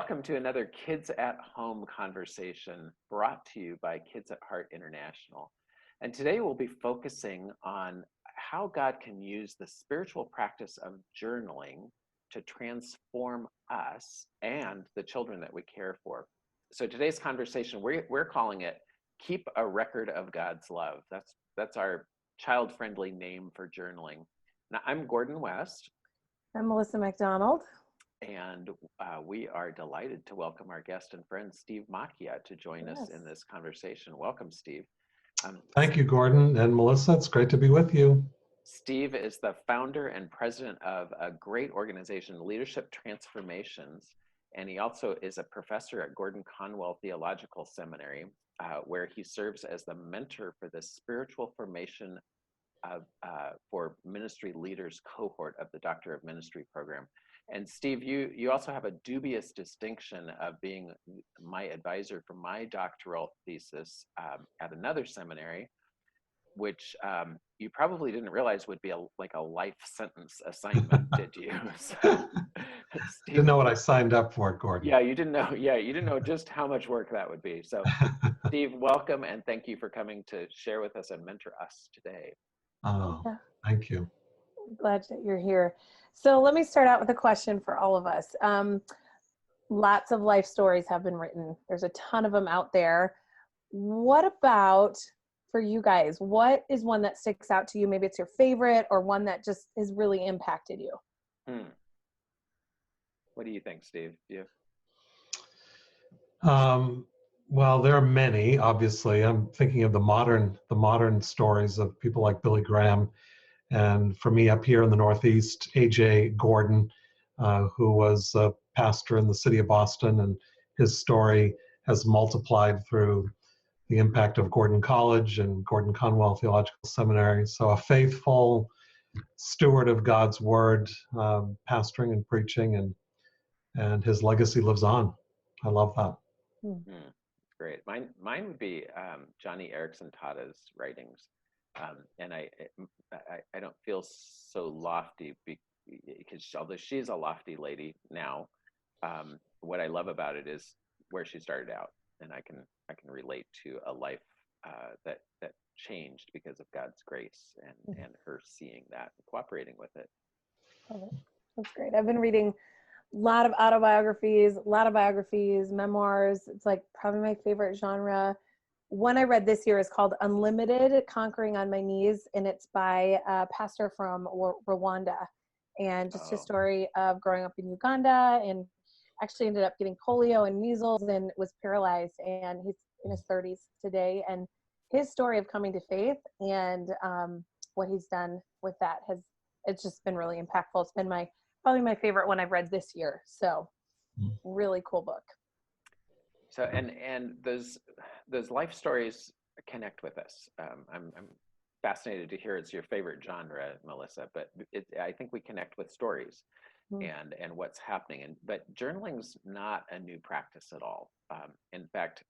Welcome to another Kids at Home conversation brought to you by Kids at Heart International. And today we'll be focusing on how God can use the spiritual practice of journaling to transform us and the children that we care for. So today's conversation, we're calling it Keep a Record of God's Love. That's our child-friendly name for journaling. Now, I'm Gordon West. I'm Melissa McDonald. And we are delighted to welcome our guest and friend, Steve Macchia, to join us in this conversation. Welcome, Steve. Thank you, Gordon and Melissa. It's great to be with you. Steve is the founder and president of a great organization, Leadership Transformations, and he also is a professor at Gordon Conwell Theological Seminary, where he serves as the mentor for the spiritual formation for ministry leaders cohort of the Doctor of Ministry program. And Steve, you also have a dubious distinction of being my advisor for my doctoral thesis at another seminary, which you probably didn't realize would be like a life sentence assignment, did you? So, Steve, didn't know what I signed up for, Gordon. Yeah, you didn't know. Yeah, you didn't know just how much work that would be. So, Steve, welcome and thank you for coming to share with us and mentor us today. Oh, thank you. Glad that you're here. So let me start out with a question for all of us. Lots of life stories have been written. There's a ton of them out there. What about, for you guys, what is one that sticks out to you? Maybe it's your favorite or one that just has really impacted you. What do you think, Steve? Well, there are many, obviously. I'm thinking of the modern stories of people like Billy Graham. And for me up here in the Northeast, A.J. Gordon, who was a pastor in the city of Boston, and his story has multiplied through the impact of Gordon College and Gordon Conwell Theological Seminary. So a faithful steward of God's word, pastoring and preaching, and his legacy lives on. I love that. Great. Mine would be Johnny Erickson Tada's writings. And I don't feel so lofty because although she's a lofty lady now, what I love about it is where she started out, and I can relate to a life that changed because of God's grace and her seeing that and cooperating with it. Oh, that's great. I've been reading a lot of autobiographies, memoirs. It's like probably my favorite genre. One I read this year is called Unlimited, Conquering on My Knees, and it's by a pastor from Rwanda. And just his story of growing up in Uganda and actually ended up getting polio and measles and was paralyzed. And he's in his 30s today. And his story of coming to faith and what he's done with that it's just been really impactful. It's been probably my favorite one I've read this year. So really cool book. So and those life stories connect with us. I'm fascinated to hear it's your favorite genre, Melissa, but I think we connect with stories and what's happening. But journaling's not a new practice at all. In fact,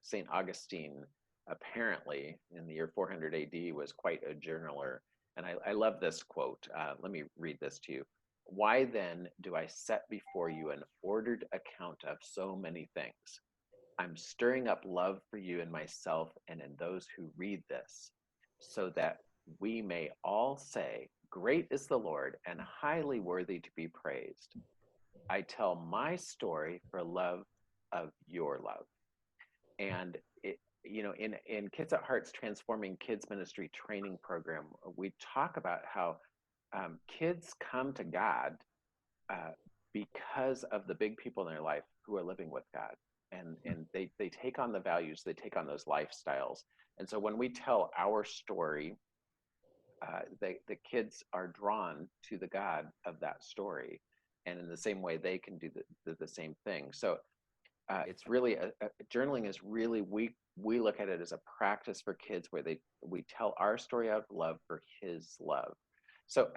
St. Augustine apparently in the year 400 AD was quite a journaler. And I love this quote. Let me read this to you. "Why then do I set before you an ordered account of so many things? I'm stirring up love for you in myself and in those who read this, so that we may all say, 'Great is the Lord and highly worthy to be praised.' I tell my story for love of your love." And in Kids at Heart's Transforming Kids Ministry training program, we talk about how kids come to God because of the big people in their life who are living with God. And they take on the values, they take on those lifestyles. And so when we tell our story, the kids are drawn to the God of that story. And in the same way, they can do the same thing. So it's really, journaling is really, we look at it as a practice for kids where we tell our story of love for his love. So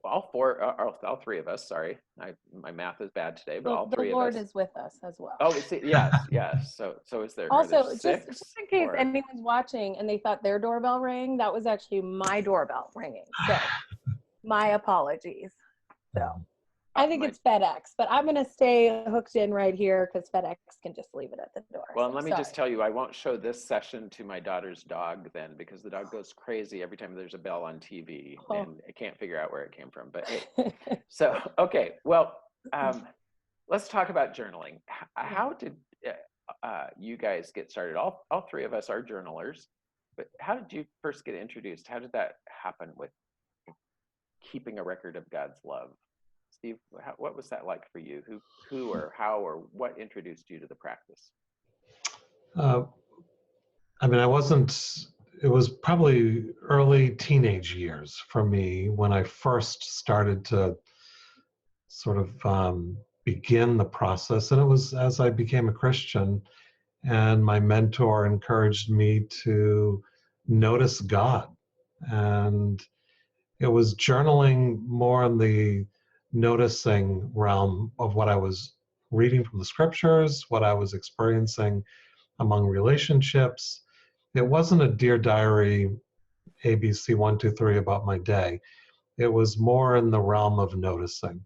all three of us, sorry, my math is bad today, but all three of us. The Lord is with us as well. Oh, yes. So is there also six, just in case anyone's watching and they thought their doorbell rang, that was actually my doorbell ringing. So my apologies. So I think it's FedEx, but I'm going to stay hooked in right here because FedEx can just leave it at the door. Well, so and let me sorry. just tell you, I won't show this session to my daughter's dog then, because the dog goes crazy every time there's a bell on TV and I can't figure out where it came from. But hey, so, okay, well, let's talk about journaling. How did you guys get started? All three of us are journalers, but how did you first get introduced? How did that happen with keeping a record of God's love? Steve, what was that like for you? Who or how or what introduced you to the practice? I mean, it was probably early teenage years for me when I first started to sort of begin the process. And it was as I became a Christian and my mentor encouraged me to notice God. And it was journaling more in the noticing realm of what I was reading from the scriptures, what I was experiencing among relationships. It wasn't a Dear Diary ABC 1, 2, 3 about my day. It was more in the realm of noticing.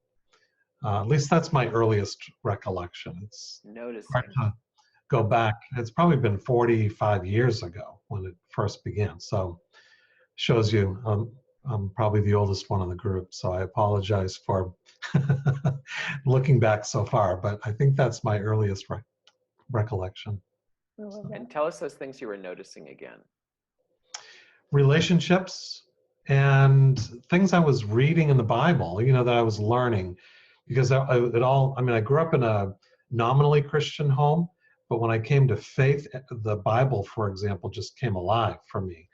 At least that's my earliest recollection. It's Noticing. hard to go back. It's probably been 45 years ago when it first began. So shows you I'm probably the oldest one in the group. So I apologize for looking back so far, but I think that's my earliest recollection. And tell us those things you were noticing again. Relationships and things I was reading in the Bible, that I was learning, because I grew up in a nominally Christian home, but when I came to faith, the Bible, for example, just came alive for me.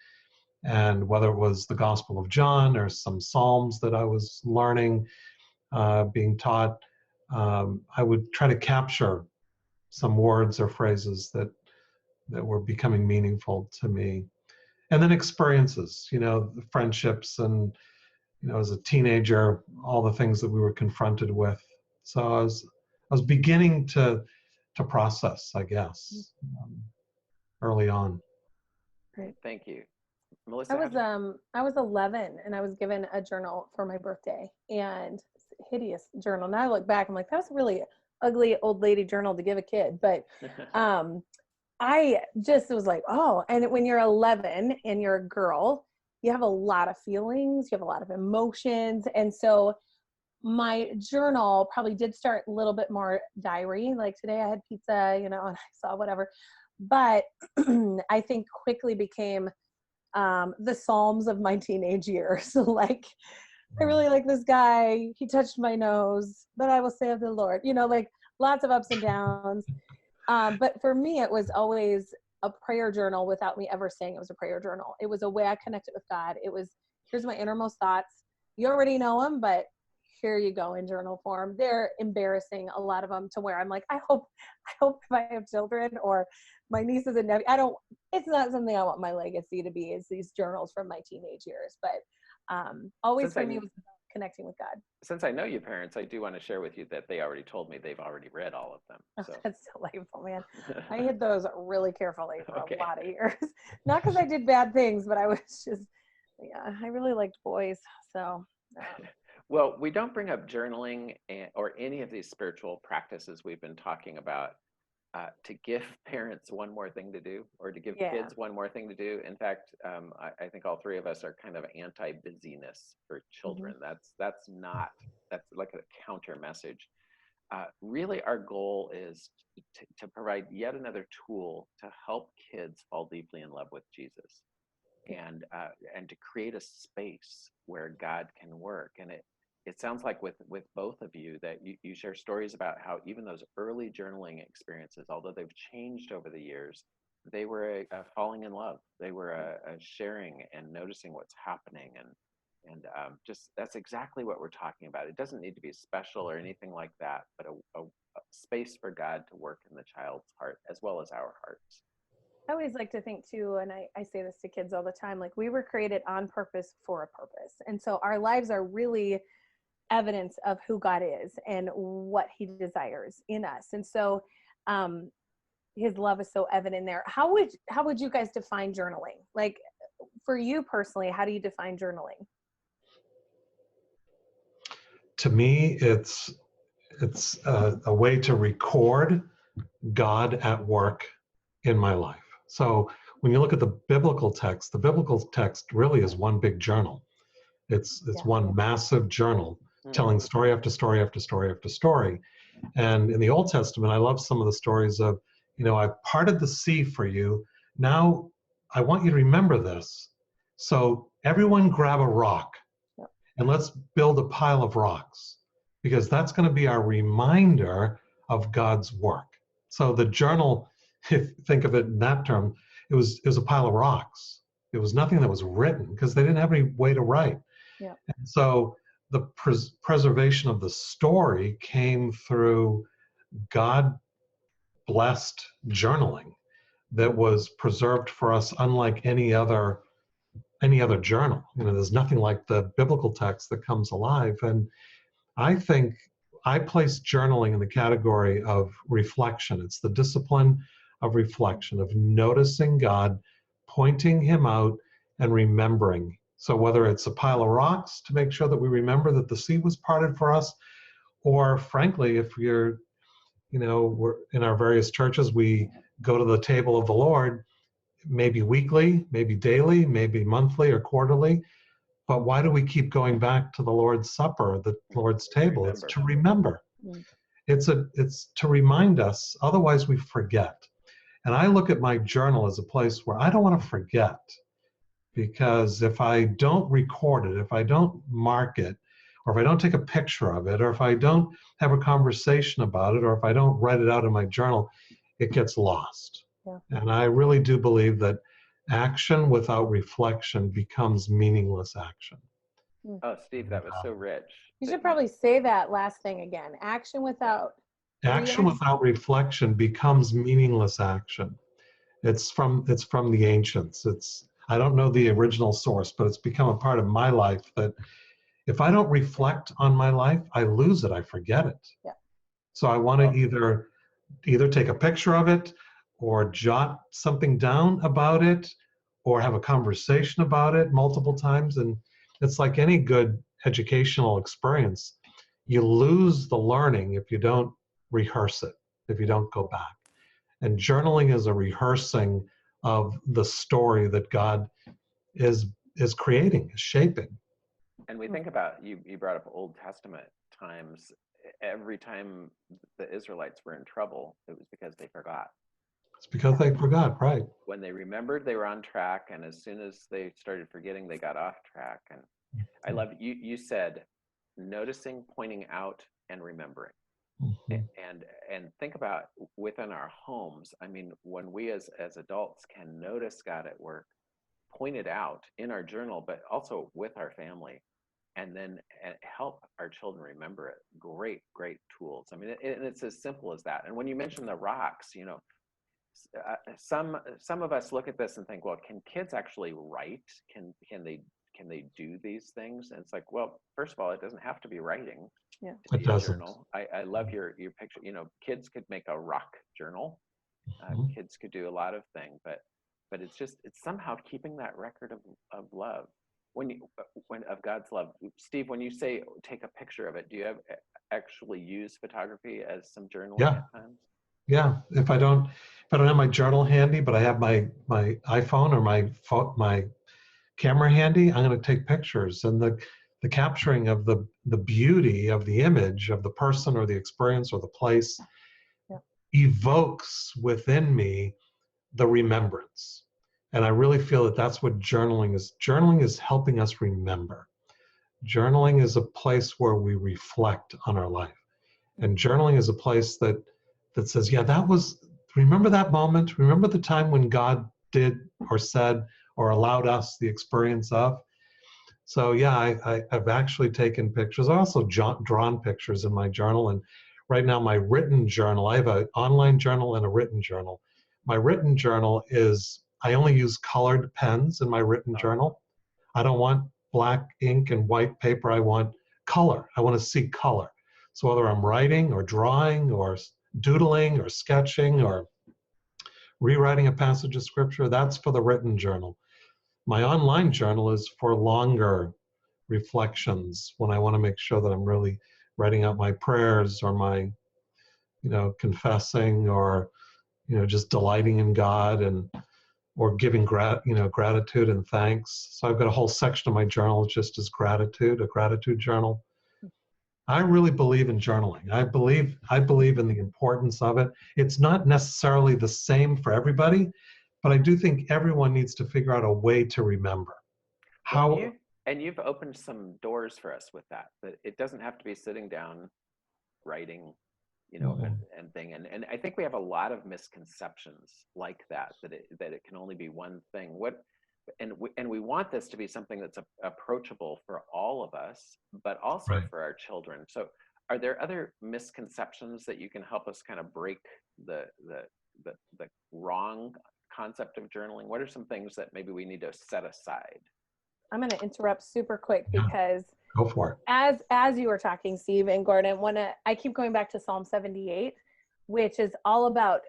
And whether it was the Gospel of John or some Psalms that I was learning, being taught, I would try to capture some words or phrases that were becoming meaningful to me. And then experiences, the friendships and, as a teenager, all the things that we were confronted with. So I was beginning to process, I guess, early on. Great. Thank you. Melissa? I was 11 and I was given a journal for my birthday, and hideous journal. Now I look back, I'm like, that was a really ugly old lady journal to give a kid. But I just was like, oh, and when you're 11 and you're a girl, you have a lot of feelings, you have a lot of emotions. And so my journal probably did start a little bit more diary. Like today I had pizza, and I saw whatever. But I think quickly became the Psalms of my teenage years. Like, I really like this guy. He touched my nose, but I will say of the Lord, like lots of ups and downs. But for me, it was always a prayer journal without me ever saying it was a prayer journal. It was a way I connected with God. It was, here's my innermost thoughts. You already know them, but here you go in journal form. They're embarrassing, a lot of them, to where I'm like, I hope if I have children or my nieces and nephews, it's not something I want my legacy to be, is these journals from my teenage years. But always for me was about connecting with God. Since I know you parents, I do want to share with you that they already told me they've already read all of them. So. Oh, that's delightful, man. I hid those really carefully for a lot of years. Not because I did bad things, but I was just, I really liked boys. So. Well, we don't bring up journaling or any of these spiritual practices we've been talking about to give parents one more thing to do, or to give kids one more thing to do. In fact, I think all three of us are kind of anti-busyness for children. Mm-hmm. That's like a counter message. Really, our goal is to provide yet another tool to help kids fall deeply in love with Jesus, and to create a space where God can work. And it sounds like with both of you that you share stories about how even those early journaling experiences, although they've changed over the years, they were a falling in love. They were a sharing and noticing what's happening, and just that's exactly what we're talking about. It doesn't need to be special or anything like that, but a space for God to work in the child's heart as well as our hearts. I always like to think too, and I say this to kids all the time, like we were created on purpose for a purpose. And so our lives are really evidence of who God is and what he desires in us. And so his love is so evident there. How would you guys define journaling? Like for you personally, how do you define journaling? to me, it's a way to record God at work in my life. So when you look at the biblical text really is one big journal. It's one massive journal telling story after story after story after story. And in the Old Testament, I love some of the stories of, I've parted the sea for you. Now I want you to remember this. So everyone grab a rock and let's build a pile of rocks, because that's going to be our reminder of God's work. So the journal, if you think of it in that term, it was a pile of rocks. It was nothing that was written because they didn't have any way to write. Yeah. And so the preservation of the story came through God blessed journaling that was preserved for us, unlike any other journal. There's nothing like the biblical text that comes alive. And I think I place journaling in the category of reflection. It's the discipline of reflection, of noticing God, pointing him out, and remembering. So whether it's a pile of rocks to make sure that we remember that the sea was parted for us, or frankly, if we're in our various churches, we go to the table of the Lord, maybe weekly, maybe daily, maybe monthly or quarterly. But why do we keep going back to the Lord's Supper, the Lord's table? It's to remember. It's to remind us, otherwise we forget. And I look at my journal as a place where I don't want to forget, because if I don't record it, if I don't mark it, or if I don't take a picture of it, or if I don't have a conversation about it, or if I don't write it out in my journal, it gets lost. Yeah. And I really do believe that action without reflection becomes meaningless action. Oh, Steve, that was so rich. You should probably say that last thing again. Action without reflection becomes meaningless action. It's from the ancients. I don't know the original source, but it's become a part of my life that if I don't reflect on my life, I lose it. I forget it. Yeah. So I want to either take a picture of it, or jot something down about it, or have a conversation about it multiple times. And it's like any good educational experience. You lose the learning if you don't rehearse it, if you don't go back. And journaling is a rehearsing of the story that God is creating, is shaping. And we think about, you brought up Old Testament times. Every time the Israelites were in trouble, it was because they forgot. It's because they forgot, right? When they remembered, they were on track, and as soon as they started forgetting, they got off track. And I love you said noticing, pointing out, and remembering. And think about within our homes. I mean, when we as adults can notice God at work, point it out in our journal, but also with our family, and then help our children remember it. Great tools. I mean, it's as simple as that. And when you mention the rocks, some of us look at this and think, well, can kids actually write? Can they do these things? And it's like, well, first of all, it doesn't have to be writing. Yeah, it doesn't. Journal. I love your picture. Kids could make a rock journal. Kids could do a lot of things, but it's somehow keeping that record of love. When of God's love. Steve, when you say take a picture of it, do you actually use photography as some journaling at times? Yeah. If I don't have my journal handy, but I have my iPhone or my camera handy, I'm going to take pictures. And the capturing of the beauty of the image of the person or the experience or the place evokes within me the remembrance. And I really feel that that's what journaling is. Journaling is helping us remember. Journaling is a place where we reflect on our life. And journaling is a place that says, remember that moment? Remember the time when God did or said or allowed us the experience of? So I've actually taken pictures. I also drawn pictures in my journal. And right now my written journal, I have an online journal and a written journal. My written journal is, I only use colored pens in my written journal. I don't want black ink and white paper. I want color. I want to see color. So whether I'm writing or drawing or doodling or sketching or rewriting a passage of scripture, that's for the written journal. My online journal is for longer reflections, when I want to make sure that I'm really writing out my prayers or my, confessing, or, just delighting in God, and or giving gratitude and thanks. So I've got a whole section of my journal just as gratitude, a gratitude journal. I really believe in journaling. I believe in the importance of it. It's not necessarily the same for everybody, but I do think everyone needs to figure out a way to remember. Well, you've opened some doors for us with that. That it doesn't have to be sitting down, writing, and thing. And I think we have a lot of misconceptions like that. That it can only be one thing. And we want this to be something that's approachable for all of us, but also Right. for our children. So are there other misconceptions that you can help us kind of break the wrong concept of journaling? What are some things that maybe we need to set aside? I'm going to interrupt super quick Yeah. because Go for it. as you were talking, Steve and Gordon, I keep going back to Psalm 78, which is all about,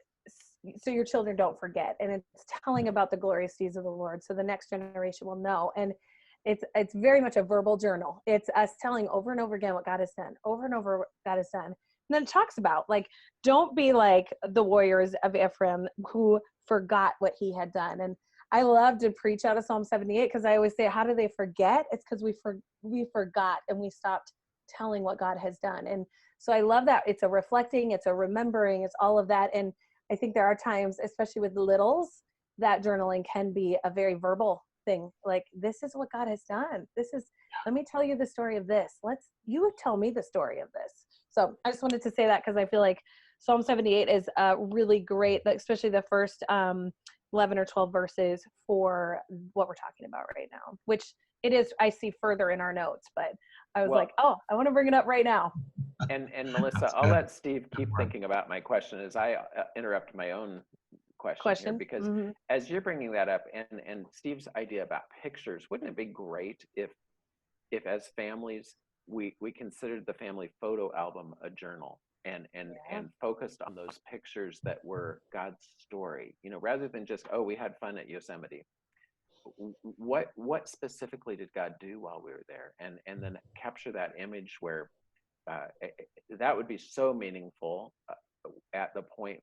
so your children don't forget, and it's telling about the glorious deeds of the Lord, so the next generation will know. And it's very much a verbal journal. It's us telling over and over again what God has done, over and over what God has done. And then it talks about, like, don't be like the warriors of Ephraim who forgot what he had done. And I love to preach out of Psalm 78 because I always say, how do they forget? It's because we forgot and we stopped telling what God has done. And so I love that. It's a reflecting, it's a remembering, it's all of that. And I think there are times, especially with littles, that journaling can be a very verbal thing. Like, this is what God has done. Let me tell you the story of this. You tell me the story of this. So I just wanted to say that because I feel like Psalm 78 is really great, especially the first 11 or 12 verses for what we're talking about right now, which it is, I see further in our notes, but I was like, oh, I want to bring it up right now. And Melissa, I'll let Steve keep thinking about my question as I interrupt my own question here, because as you're bringing that up, and Steve's idea about pictures, wouldn't it be great if as families we considered the family photo album a journal, and focused on those pictures that were God's story, rather than just, oh, we had fun at Yosemite. What specifically did God do while we were there, and then capture that image where that would be so meaningful at the point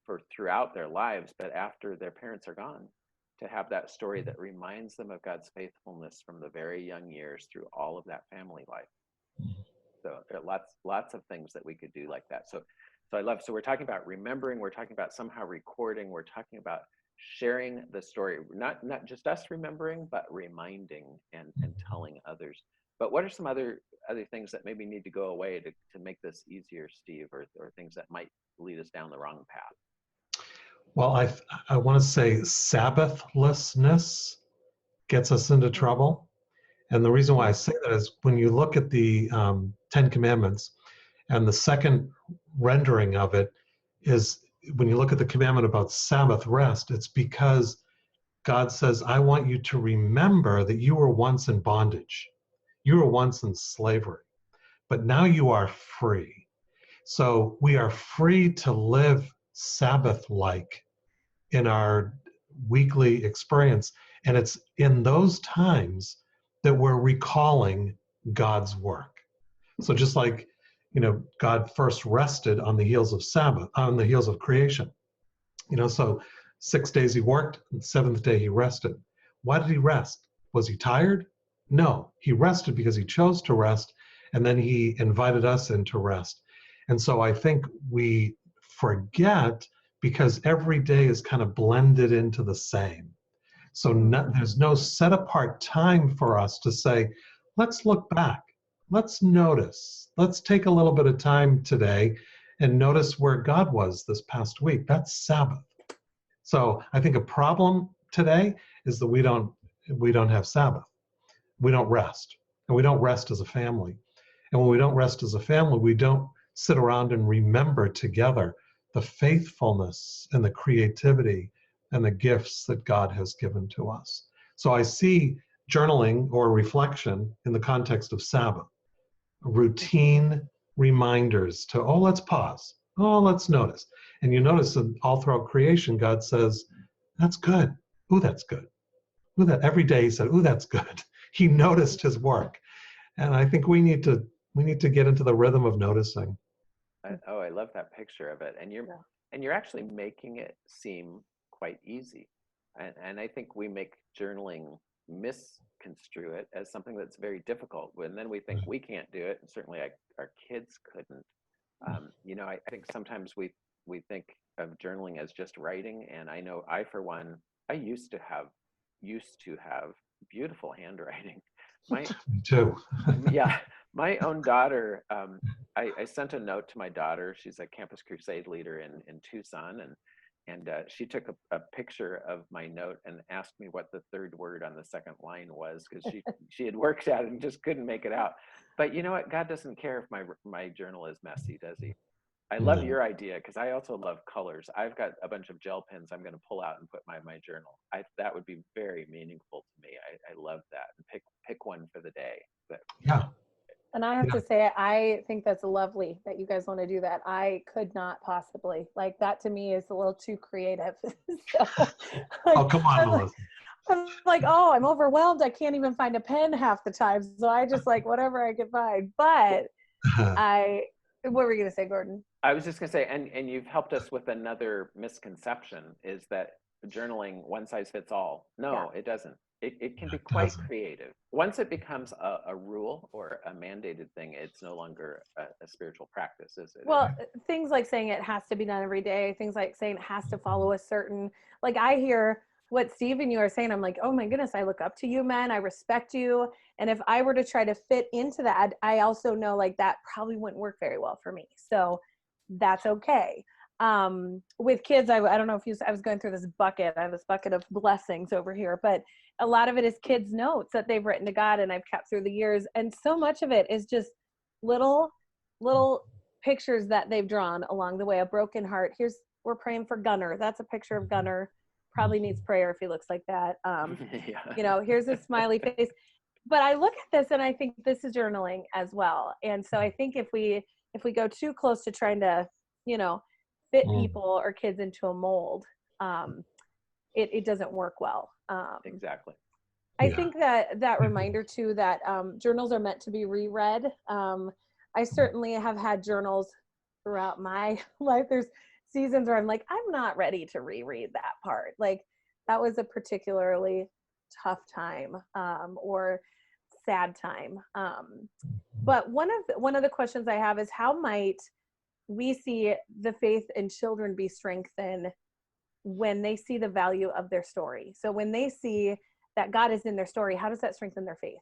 for throughout their lives, but after their parents are gone, to have that story that reminds them of God's faithfulness from the very young years through all of that family life. So there are lots of things that we could do like that. So I love, so we're talking about remembering, we're talking about somehow recording, we're talking about sharing the story, not just us remembering, but reminding and telling others. But what are some other things that maybe need to go away to make this easier, Steve, or things that might lead us down the wrong path? Well, I want to say Sabbathlessness gets us into trouble. And the reason why I say that is when you look at the Ten Commandments, and the second rendering of it is when you look at the commandment about Sabbath rest, it's because God says, I want you to remember that you were once in bondage. You were once in slavery, but now you are free. So we are free to live Sabbath-like in our weekly experience. And it's in those times that we're recalling God's work. So just like, God first rested on the heels of Sabbath, on the heels of creation. So 6 days he worked, and the seventh day he rested. Why did he rest? Was he tired? No, he rested because he chose to rest, and then he invited us into rest. And so I think we forget because every day is kind of blended into the same. So there's no set apart time for us to say, let's look back, let's notice, let's take a little bit of time today and notice where God was this past week. That's Sabbath. So I think a problem today is that we don't have Sabbath. We don't rest, and we don't rest as a family. And when we don't rest as a family, we don't sit around and remember together the faithfulness and the creativity and the gifts that God has given to us. So I see journaling or reflection in the context of Sabbath, routine reminders to, oh, let's pause. Oh, let's notice. And you notice that all throughout creation, God says, that's good. Ooh, that's good. Ooh, that every day he said, ooh, that's good. He noticed his work. And I think we need to We need to get into the rhythm of noticing. Oh, I love that picture of it. Yeah. And you're actually making it seem quite easy. And I think we make journaling misconstrue it as something that's very difficult. And then we think we can't do it, and certainly our kids couldn't. I think sometimes we think of journaling as just writing. And I know I, for one, I used to have beautiful handwriting. My Me too. yeah, my own daughter. I sent a note to my daughter. She's a Campus Crusade leader in Tucson, and she took a picture of my note and asked me what the third word on the second line was, because she had worked at it and just couldn't make it out. But you know what? God doesn't care if my journal is messy, does he? I love No. your idea, because I also love colors. I've got a bunch of gel pens I'm going to pull out and put my journal. That would be very meaningful to me. I love that. And pick one for the day. But Yeah. And I have Yeah. to say, I think that's lovely that you guys want to do that. I could not possibly. Like, that to me is a little too creative. So, Oh, come on, Melissa. I'm like, oh, I'm overwhelmed. I can't even find a pen half the time. So I just like whatever I can find. But what were you going to say, Gordon? I was just going to say, and you've helped us with another misconception, is that journaling one size fits all. No, it doesn't. It can be quite creative. Once it becomes a rule or a mandated thing, it's no longer a spiritual practice, is it? Well, things like saying it has to be done every day, things like saying it has to follow a certain, like I hear what Steve and you are saying, I'm like, oh my goodness, I look up to you, man. I respect you. And if I were to try to fit into that, I also know like that probably wouldn't work very well for me. So that's okay. With kids, I don't know if I was going through this bucket. I have this bucket of blessings over here, but a lot of it is kids' notes that they've written to God and I've kept through the years. And so much of it is just little pictures that they've drawn along the way. A broken heart. We're praying for Gunner. That's a picture of Gunner. Probably needs prayer if he looks like that. Yeah. Here's a smiley face. But I look at this and I think this is journaling as well. And so I think if we go too close to trying to, fit people or kids into a mold, it doesn't work well. Exactly. I think that reminder too, that journals are meant to be reread. I certainly have had journals throughout my life. There's seasons where I'm like, I'm not ready to reread that part. Like that was a particularly tough time or sad time. But one of the questions I have is, how might we see the faith in children be strengthened when they see the value of their story? So when they see that God is in their story, how does that strengthen their faith?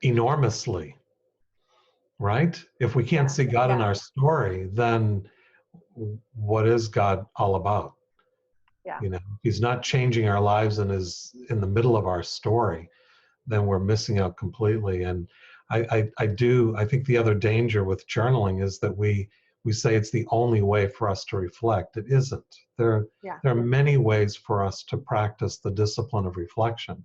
Enormously, right? If we can't see God in our story, then what is God all about? Yeah. He's not changing our lives and is in the middle of our story, then we're missing out completely. And I think the other danger with journaling is that we say it's the only way for us to reflect. It isn't. There are many ways for us to practice the discipline of reflection,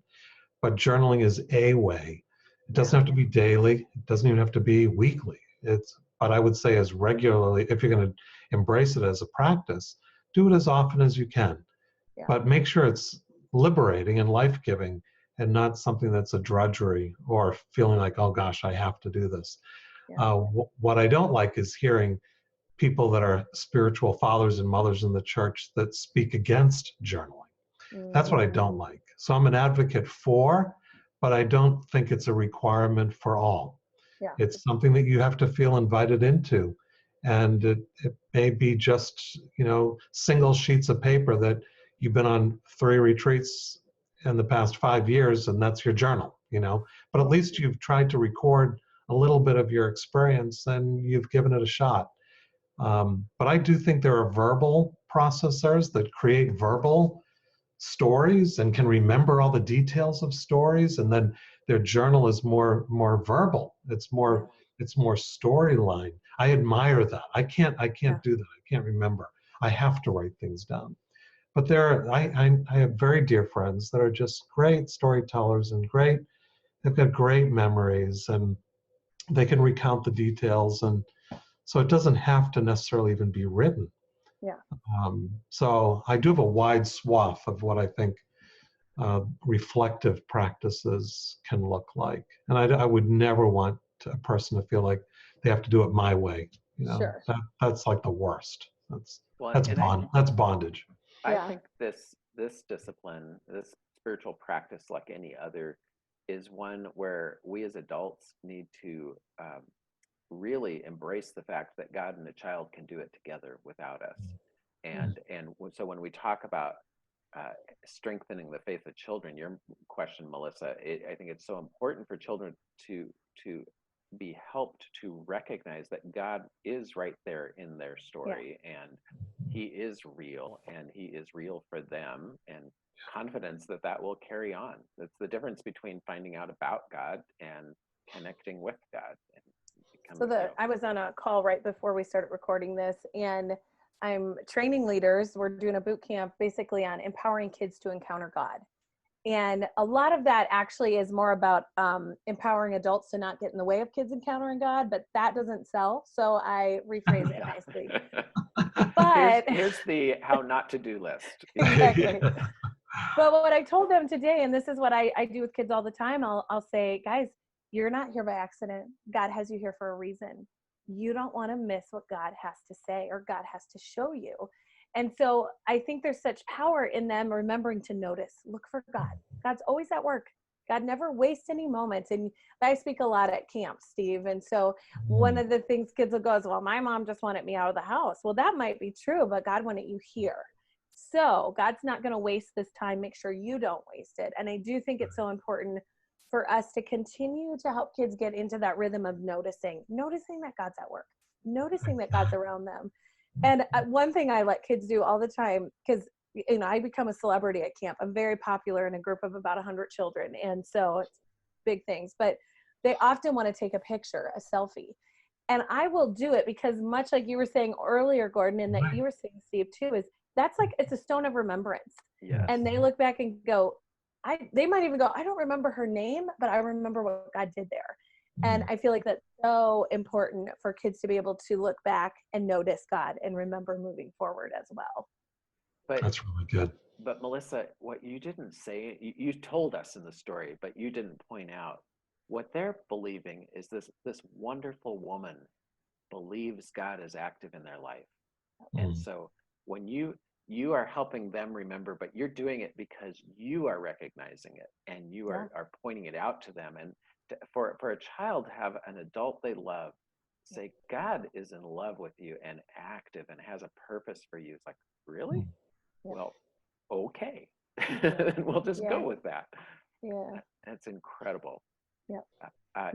but journaling is a way. It doesn't have to be daily. It doesn't even have to be weekly. But I would say as regularly, if you're going to embrace it as a practice, do it as often as you can. Yeah. But make sure it's liberating and life-giving and not something that's a drudgery or feeling like, oh gosh, I have to do this. Yeah. What I don't like is hearing people that are spiritual fathers and mothers in the church that speak against journaling. That's what I don't like. So I'm an advocate for, but I don't think it's a requirement for all. Yeah. It's something that you have to feel invited into. And it may be just, single sheets of paper that you've been on 3 retreats in the past 5 years, and that's your journal, but at least you've tried to record a little bit of your experience and you've given it a shot. But I do think there are verbal processors that create verbal stories and can remember all the details of stories, and then their journal is more verbal. It's more storyline. I admire that. I can't do that. I can't remember. I have to write things down. But I have very dear friends that are just great storytellers and they've got great memories and they can recount the details, and so it doesn't have to necessarily even be written. Yeah. So I do have a wide swath of what I think reflective practices can look like. And I would never want a person to feel like they have to do it my way. Sure. That's like the worst. Well, That's and that's bondage. I Yeah. think this discipline, this spiritual practice, like any other, is one where we as adults need to really embrace the fact that God and the child can do it together without us. So when we talk about strengthening the faith of children, your question, Melissa, I think it's so important for children to be helped to recognize that God is right there in their story, and he is real, and he is real for them, and confidence that that will carry on. That's the difference between finding out about God and connecting with God. And becoming, I was on a call right before we started recording this, and I'm training leaders. We're doing a boot camp basically on empowering kids to encounter God. And a lot of that actually is more about empowering adults to not get in the way of kids encountering God, but that doesn't sell. So I rephrase it nicely. But here's the how not to do list. Exactly. But what I told them today, and this is what I do with kids all the time, I'll say, guys, you're not here by accident. God has you here for a reason. You don't want to miss what God has to say or God has to show you. And so I think there's such power in them remembering to notice, look for God. God's always at work. God never wastes any moments. And I speak a lot at camp, Steve. And so one of the things kids will go is, well, my mom just wanted me out of the house. Well, that might be true, but God wanted you here. So God's not going to waste this time. Make sure you don't waste it. And I do think it's so important for us to continue to help kids get into that rhythm of noticing that God's at work, noticing that God's around them. And one thing I let kids do all the time, because I become a celebrity at camp. I'm very popular in a group of about 100 children, and so it's big things. But they often want to take a picture, a selfie, and I will do it because, much like you were saying earlier, Gordon, and that you were saying, Steve, too, is that's like it's a stone of remembrance. Yes. And they look back and go, they might even go, I don't remember her name, but I remember what God did there. And I feel like that's so important for kids to be able to look back and notice God and remember moving forward as well. But that's really good. But Melissa, what you didn't say, you told us in the story, but you didn't point out what they're believing is this wonderful woman believes God is active in their life. And so when you are helping them remember, but you're doing it because you are recognizing it and you are pointing it out to them. And for a child to have an adult they love say, God is in love with you and active and has a purpose for you. It's like, really? Well, okay. We'll just go with that. Yeah. That's incredible. Yeah. I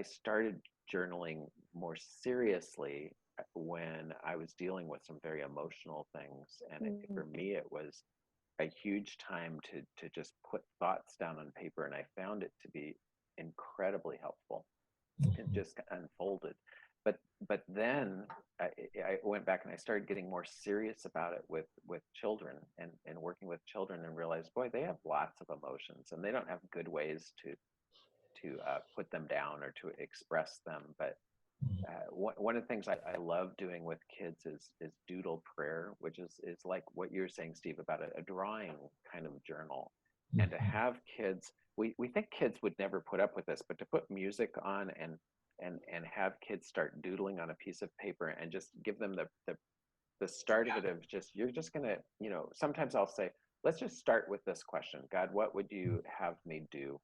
started journaling more seriously when I was dealing with some very emotional things, and for me it was a huge time to just put thoughts down on paper, and I found it to be incredibly helpful. It just unfolded. But then I went back and I started getting more serious about it with children and working with children, and realized, boy, they have lots of emotions and they don't have good ways to put them down or to express them. But one of the things I love doing with kids is doodle prayer, which is like what you're saying, Steve, about a drawing kind of journal. And to have kids, we think kids would never put up with this, but to put music on and have kids start doodling on a piece of paper and just give them the start of it of just, you're just gonna, sometimes I'll say, let's just start with this question. God, what would you have me do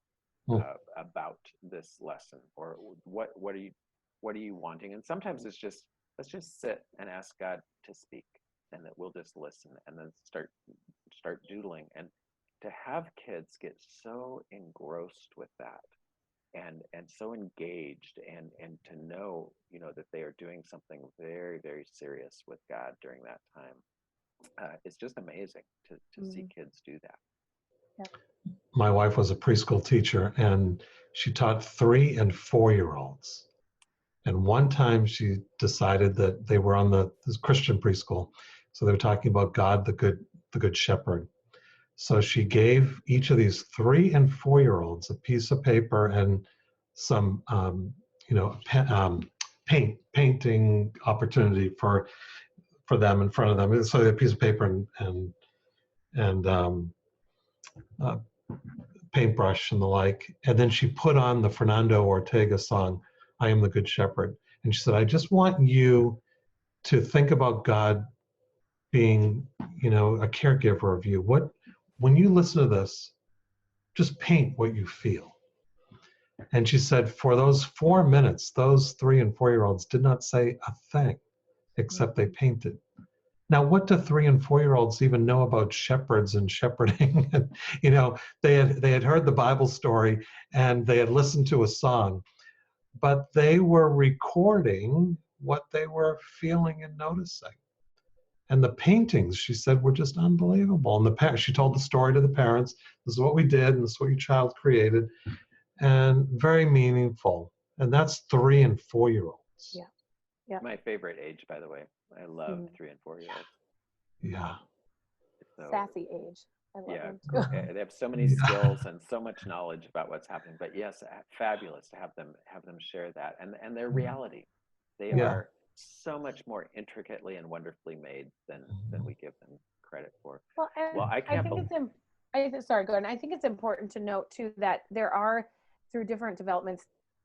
about this lesson? Or what are you wanting? And sometimes it's just, let's just sit and ask God to speak, and that we'll just listen and then start doodling. And to have kids get so engrossed with that and so engaged and to know, that they are doing something very, very serious with God during that time. It's just amazing to see kids do that. Yeah. My wife was a preschool teacher, and she taught 3 and 4-year-olds. And one time she decided that they were on this Christian preschool, so they were talking about God, the good shepherd. So she gave each of these 3 and 4-year-olds a piece of paper and some, painting opportunity for for them in front of them. So a piece of paper and uh, paintbrush and the like. And then she put on the Fernando Ortega song, "I Am the Good Shepherd." And she said, "I just want you to think about God being, a caregiver of you. When you listen to this, just paint what you feel." And she said, for those 4 minutes, those 3 and 4-year-olds did not say a thing except they painted. Now, what do 3 and 4-year-olds even know about shepherds and shepherding? And, they had heard the Bible story and they had listened to a song, but they were recording what they were feeling and noticing. And the paintings, she said, were just unbelievable. And she told the story to the parents. This is what we did, and this is what your child created, and very meaningful. And that's 3 and 4-year-olds. Yeah. Yeah. My favorite age, by the way. I love 3 and 4-year-olds. Yeah. So, Sassy age. I love them too. they have so many skills and so much knowledge about what's happening. But yes, fabulous to have them share that and their reality. They are so much more intricately and wonderfully made than we give them credit for. Well, I think sorry, Gordon. I think it's important to note too that there are, through different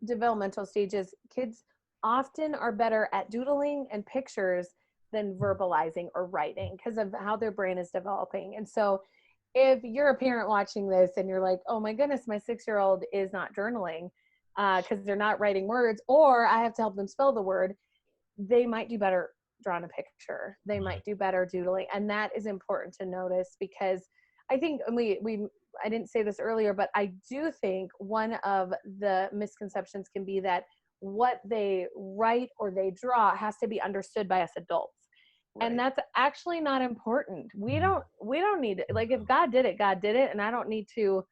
developmental stages, kids often are better at doodling and pictures than verbalizing or writing because of how their brain is developing. And so if you're a parent watching this and you're like, oh my goodness, my 6-year-old is not journaling because they're not writing words, or I have to help them spell the word, they might do better drawing a picture. They might do better doodling. And that is important to notice because I think I didn't say this earlier, but I do think one of the misconceptions can be that what they write or they draw has to be understood by us adults. Right. And that's actually not important. We don't need it. Like if God did it, and I don't need to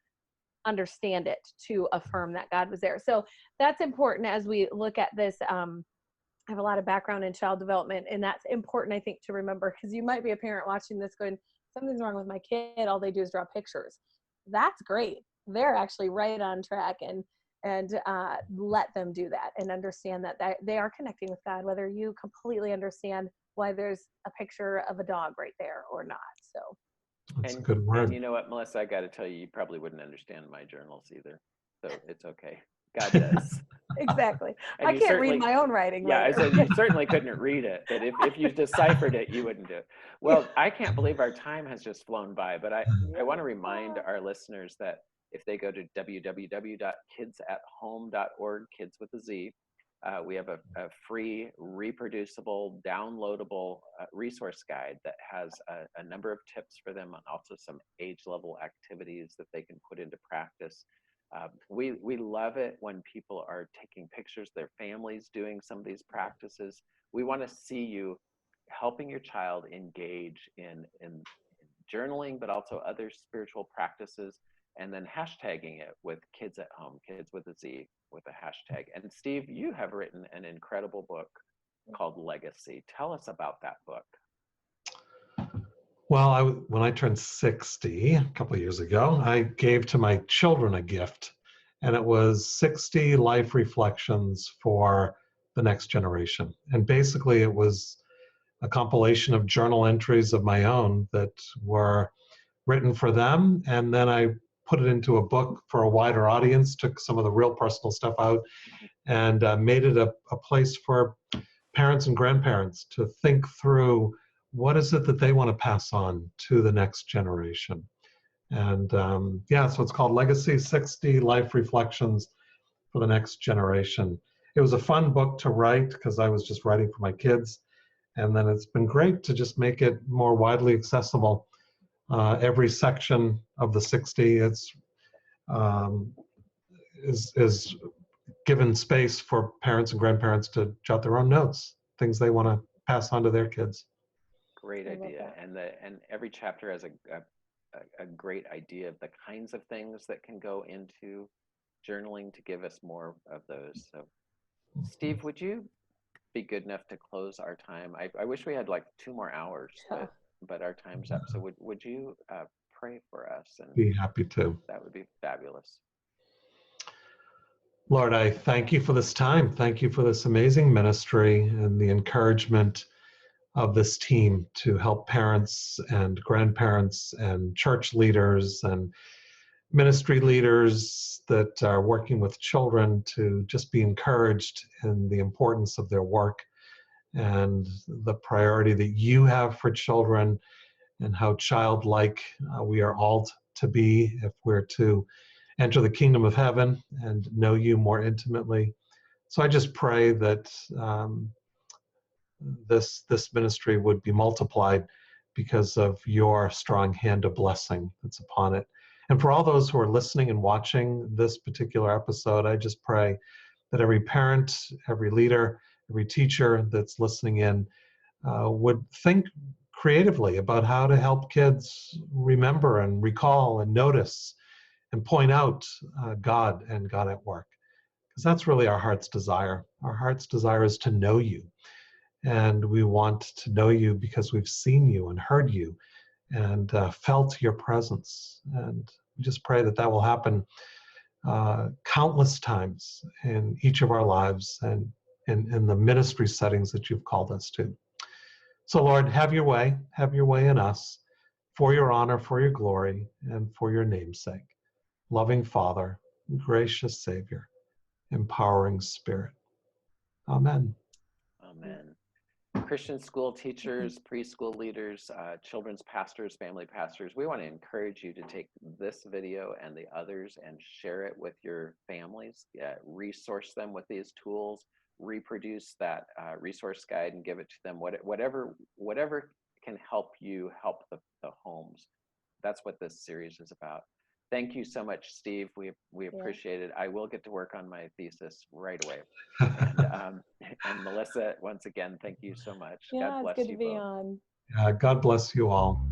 understand it to affirm that God was there. So that's important as we look at this. I have a lot of background in child development, and that's important, I think, to remember, because you might be a parent watching this going, something's wrong with my kid. All they do is draw pictures. That's great. They're actually right on track, and let them do that and understand that they are connecting with God, whether you completely understand why there's a picture of a dog right there or not. So that's a good word. And you know what, Melissa, I got to tell you probably wouldn't understand my journals either. So it's okay. God does. Exactly. I can't read my own writing. Yeah, I said you certainly couldn't read it, but if you deciphered it, you wouldn't do it. Well, I can't believe our time has just flown by, but I want to remind our listeners that if they go to www.kidzathome.org, kids with a Z, we have a free, reproducible, downloadable resource guide that has a number of tips for them and also some age-level activities that they can put into practice. We love it when people are taking pictures, their families doing some of these practices. We want to see you helping your child engage in journaling, but also other spiritual practices, and then hashtagging it with Kids at Home, kids with a Z, with a hashtag. And Steve, you have written an incredible book called Legacy. Tell us about that book. Well, when I turned 60 a couple of years ago, I gave to my children a gift, and it was 60 life reflections for the next generation. And basically it was a compilation of journal entries of my own that were written for them, and then I put it into a book for a wider audience, took some of the real personal stuff out, and made it a place for parents and grandparents to think through what is it that they want to pass on to the next generation. And so it's called Legacy, 60 Life Reflections for the Next Generation. It was a fun book to write because I was just writing for my kids. And then it's been great to just make it more widely accessible. Every section of the 60 is given space for parents and grandparents to jot their own notes, things they want to pass on to their kids. Great idea. And every chapter has a great idea of the kinds of things that can go into journaling to give us more of those. So Steve, would you be good enough to close our time? I wish we had like 2 more hours, but our time's up. So would you pray for us? And be happy to. That would be fabulous. Lord, I thank you for this time. Thank you for this amazing ministry and the encouragement of this team to help parents and grandparents and church leaders and ministry leaders that are working with children to just be encouraged in the importance of their work and the priority that you have for children and how childlike we are all to be if we're to enter the kingdom of heaven and know you more intimately. So I just pray that this ministry would be multiplied because of your strong hand of blessing that's upon it. And for all those who are listening and watching this particular episode, I just pray that every parent, every leader, every teacher that's listening in would think creatively about how to help kids remember and recall and notice and point out God and God at work. Because that's really our heart's desire. Our heart's desire is to know you. And we want to know you because we've seen you and heard you and felt your presence. And we just pray that that will happen countless times in each of our lives and in the ministry settings that you've called us to. So Lord, have your way in us for your honor, for your glory, and for your name's sake. Loving Father, gracious Savior, empowering Spirit. Amen. Amen. Christian school teachers, preschool leaders, children's pastors, family pastors, we want to encourage you to take this video and the others and share it with your families, resource them with these tools, reproduce that resource guide and give it to them, whatever can help you help the homes. That's what this series is about. Thank you so much, Steve. We appreciate it. I will get to work on my thesis right away. And Melissa, once again, thank you so much. Yeah, God bless it's good you to be both. on. God bless you all.